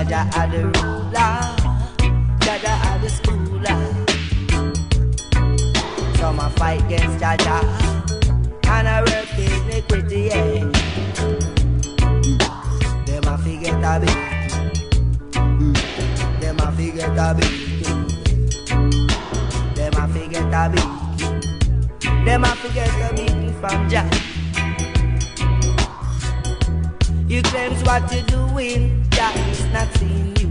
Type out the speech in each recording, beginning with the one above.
Jaja are the ruler, Jaja are the schooler. Some a fight against Jaja, and I work iniquity, yeah. Them a forget a bit, them a forget a bit, them a forget a bit, them a forget a bit from Jah. You claims what you're doing, Jah is not seeing you.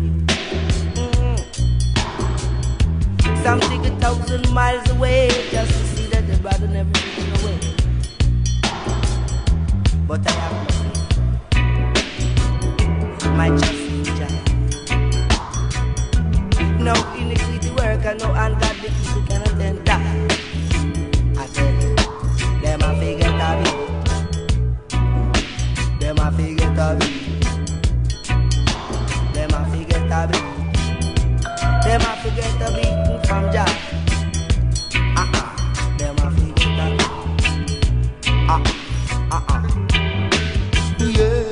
Some take 1,000 miles away just to see that the brother never reached away. But I have nothing. My trust in Jah. No iniquity work and no ungodly people can attend that. I tell you, them a forget a bit. Them a forget a bit. Them a forget a bit. Them a forget a bit from Jah. Them a forget a bit. Yeah.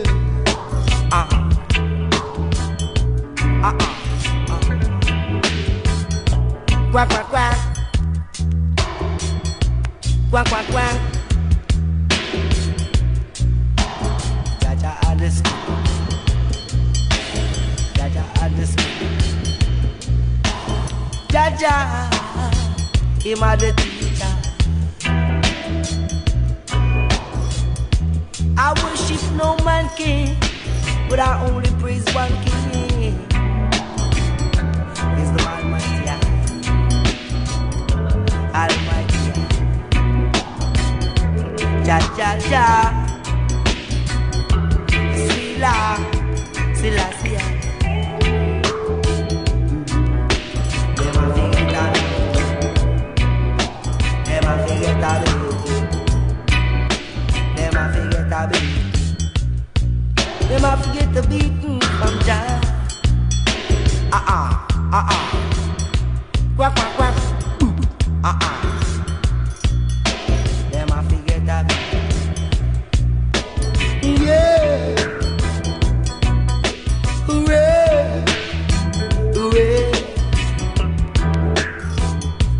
Quack quack quack. Quack quack quack. Jaja are the school. Jaja are the school. Jaja, him are the teacher. I worship no man king, but I only praise one king. He's the Almighty, Almighty. Jaja, Jaja, Sila, Silasia. Them a forget a bit. Them a forget a bit. Them a forget the beating from Jah. Quack quack quack. Them a forget a bit. Yeah. Hooray. Hooray.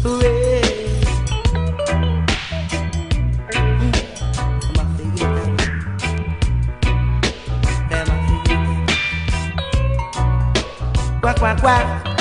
Hooray. Quack, quack, quack.